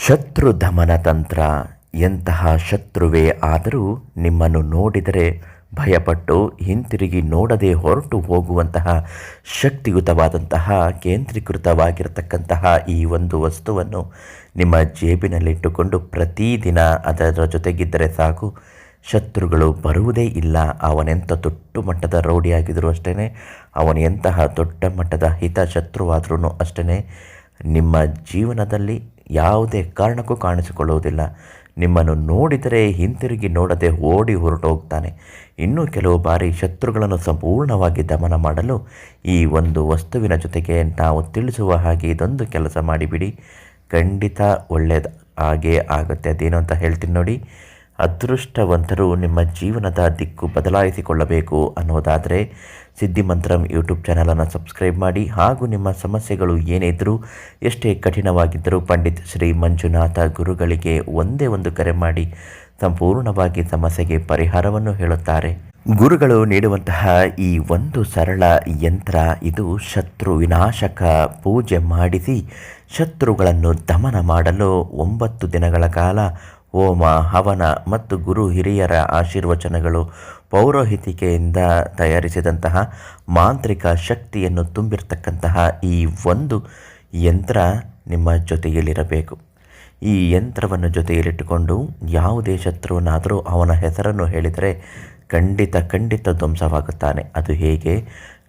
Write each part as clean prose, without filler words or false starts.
ಶತ್ರು ದಮನ ತಂತ್ರ. ಎಂತಹ ಶತ್ರುವೇ ಆದರೂ ನಿಮ್ಮನ್ನು ನೋಡಿದರೆ ಭಯಪಟ್ಟು ಹಿಂತಿರುಗಿ ನೋಡದೆ ಹೊರಟು ಹೋಗುವಂತಹ ಶಕ್ತಿಯುತವಾದಂತಹ ಕೇಂದ್ರೀಕೃತವಾಗಿರತಕ್ಕಂತಹ ಈ ಒಂದು ವಸ್ತುವನ್ನು ನಿಮ್ಮ ಜೇಬಿನಲ್ಲಿಟ್ಟುಕೊಂಡು ಪ್ರತಿದಿನ ಅದರ ಜೊತೆಗಿದ್ದರೆ ಸಾಕು, ಶತ್ರುಗಳು ಬರುವುದೇ ಇಲ್ಲ. ಅವನೆಂಥ ದೊಡ್ಡ ಮಟ್ಟದ ರೌಡಿಯಾಗಿದ್ದರೂ ಅಷ್ಟೇ, ಅವನು ಎಂತಹ ದೊಡ್ಡ ಮಟ್ಟದ ಹಿತಶತ್ರುವಾದ್ರೂ ಅಷ್ಟೇ, ನಿಮ್ಮ ಜೀವನದಲ್ಲಿ ಯಾವುದೇ ಕಾರಣಕ್ಕೂ ಕಾಣಿಸಿಕೊಳ್ಳುವುದಿಲ್ಲ. ನಿಮ್ಮನ್ನು ನೋಡಿದರೆ ಹಿಂತಿರುಗಿ ನೋಡದೆ ಓಡಿ ಹೊರಟೋಗ್ತಾನೆ. ಇನ್ನೂ ಕೆಲವು ಬಾರಿ ಶತ್ರುಗಳನ್ನು ಸಂಪೂರ್ಣವಾಗಿ ದಮನ ಮಾಡಲು ಈ ಒಂದು ವಸ್ತುವಿನ ಜೊತೆಗೆ ನಾವು ತಿಳಿಸುವ ಹಾಗೆ ಇದೊಂದು ಕೆಲಸ ಮಾಡಿಬಿಡಿ, ಖಂಡಿತ ಒಳ್ಳೆಯದು ಹಾಗೇ ಆಗುತ್ತೆ. ಅದೇನು ಅಂತ ಹೇಳ್ತೀನಿ ನೋಡಿ. ಅದೃಷ್ಟವಂತರು ನಿಮ್ಮ ಜೀವನದ ದಿಕ್ಕು ಬದಲಾಯಿಸಿಕೊಳ್ಳಬೇಕು ಅನ್ನೋದಾದರೆ ಸಿದ್ಧಿಮಂತ್ರಂ ಯೂಟ್ಯೂಬ್ ಚಾನಲನ್ನು ಸಬ್ಸ್ಕ್ರೈಬ್ ಮಾಡಿ. ಹಾಗೂ ನಿಮ್ಮ ಸಮಸ್ಯೆಗಳು ಏನೇ ಇದ್ದರೂ, ಎಷ್ಟೇ ಕಠಿಣವಾಗಿದ್ದರೂ ಪಂಡಿತ್ ಶ್ರೀ ಮಂಜುನಾಥ ಗುರುಗಳಿಗೆ ಒಂದೇ ಒಂದು ಕರೆ ಮಾಡಿ ಸಂಪೂರ್ಣವಾಗಿ ಸಮಸ್ಯೆಗೆ ಪರಿಹಾರವನ್ನು ಹೇಳುತ್ತಾರೆ. ಗುರುಗಳು ನೀಡುವಂತಹ ಈ ಒಂದು ಸರಳ ಯಂತ್ರ, ಇದು ಶತ್ರು ವಿನಾಶಕ. ಪೂಜೆ ಮಾಡಿಸಿ ಶತ್ರುಗಳನ್ನು ದಮನ ಮಾಡಲು 9 ದಿನಗಳ ಕಾಲ ಹೋಮ, ಹವನ ಮತ್ತು ಗುರು ಹಿರಿಯರ ಆಶೀರ್ವಚನಗಳು, ಪೌರೋಹಿತಿಕೆಯಿಂದ ತಯಾರಿಸಿದಂತಹ ಮಾಂತ್ರಿಕ ಶಕ್ತಿಯನ್ನು ತುಂಬಿರತಕ್ಕಂತಹ ಈ ಒಂದು ಯಂತ್ರ ನಿಮ್ಮ ಜೊತೆಯಲ್ಲಿರಬೇಕು. ಈ ಯಂತ್ರವನ್ನು ಜೊತೆಯಲ್ಲಿಟ್ಟುಕೊಂಡು ಯಾವುದೇ ಶತ್ರುವನ್ನಾದರೂ ಅವನ ಹೆಸರನ್ನು ಹೇಳಿದರೆ ಖಂಡಿತ ಧ್ವಂಸವಾಗುತ್ತಾನೆ. ಅದು ಹೇಗೆ?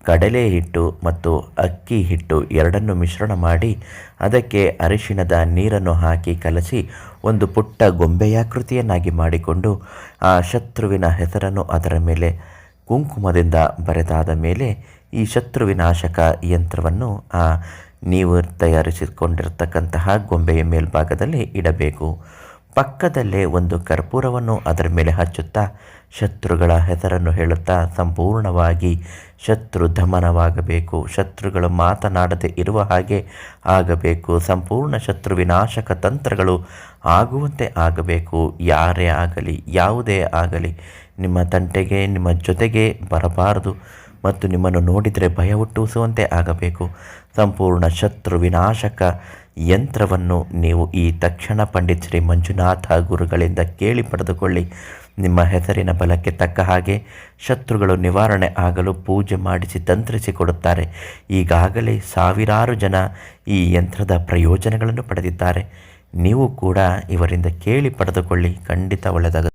ಕಡಲೆ ಹಿಟ್ಟು ಮತ್ತು ಅಕ್ಕಿ ಹಿಟ್ಟು ಎರಡನ್ನು ಮಿಶ್ರಣ ಮಾಡಿ ಅದಕ್ಕೆ ಅರಿಶಿಣದ ನೀರನ್ನು ಹಾಕಿ ಕಲಸಿ ಒಂದು ಪುಟ್ಟ ಗೊಂಬೆಯಾಕೃತಿಯನ್ನಾಗಿ ಮಾಡಿಕೊಂಡು ಆ ಶತ್ರುವಿನ ಹೆಸರನ್ನು ಅದರ ಮೇಲೆ ಕುಂಕುಮದಿಂದ ಬರೆದಾದ ಮೇಲೆ ಈ ಶತ್ರುವಿನಾಶಕ ಯಂತ್ರವನ್ನು ನೀವು ತಯಾರಿಸಿಕೊಂಡಿರತಕ್ಕಂತಹ ಗೊಂಬೆಯ ಮೇಲ್ಭಾಗದಲ್ಲಿ ಇಡಬೇಕು. ಪಕ್ಕದಲ್ಲೇ ಒಂದು ಕರ್ಪೂರವನ್ನು ಅದರ ಮೇಲೆ ಹಚ್ಚುತ್ತಾ ಶತ್ರುಗಳ ಹೆಸರನ್ನು ಹೇಳುತ್ತಾ ಸಂಪೂರ್ಣವಾಗಿ ಶತ್ರು ದಮನವಾಗಬೇಕು. ಶತ್ರುಗಳು ಮಾತನಾಡದೆ ಇರುವ ಹಾಗೆ ಆಗಬೇಕು. ಸಂಪೂರ್ಣ ಶತ್ರು ವಿನಾಶಕ ತಂತ್ರಗಳು ಆಗುವಂತೆ ಆಗಬೇಕು. ಯಾರೇ ಆಗಲಿ, ಯಾವುದೇ ಆಗಲಿ, ನಿಮ್ಮ ತಂಟೆಗೆ, ನಿಮ್ಮ ಜೊತೆಗೆ ಬರಬಾರದು ಮತ್ತು ನಿಮ್ಮನ್ನು ನೋಡಿದರೆ ಭಯ ಹುಟ್ಟಿಸುವಂತೆ ಆಗಬೇಕು. ಸಂಪೂರ್ಣ ಶತ್ರು ವಿನಾಶಕ ಯಂತ್ರವನ್ನು ನೀವು ಈ ತಕ್ಷಣ ಪಂಡಿತ್ ಶ್ರೀ ಮಂಜುನಾಥ ಗುರುಗಳಿಂದ ಕೇಳಿ ಪಡೆದುಕೊಳ್ಳಿ. ನಿಮ್ಮ ಹೆಸರಿನ ಬಲಕ್ಕೆ ತಕ್ಕ ಹಾಗೆ ಶತ್ರುಗಳು ನಿವಾರಣೆ ಆಗಲು ಪೂಜೆ ಮಾಡಿಸಿ ತಂತ್ರಿಸಿಕೊಡುತ್ತಾರೆ. ಈಗಾಗಲೇ ಸಾವಿರಾರು ಜನ ಈ ಯಂತ್ರದ ಪ್ರಯೋಜನಗಳನ್ನು ಪಡೆದಿದ್ದಾರೆ. ನೀವು ಕೂಡ ಇವರಿಂದ ಕೇಳಿ ಪಡೆದುಕೊಳ್ಳಿ, ಖಂಡಿತ ಒಳ್ಳೆಯದಾಗುತ್ತೆ.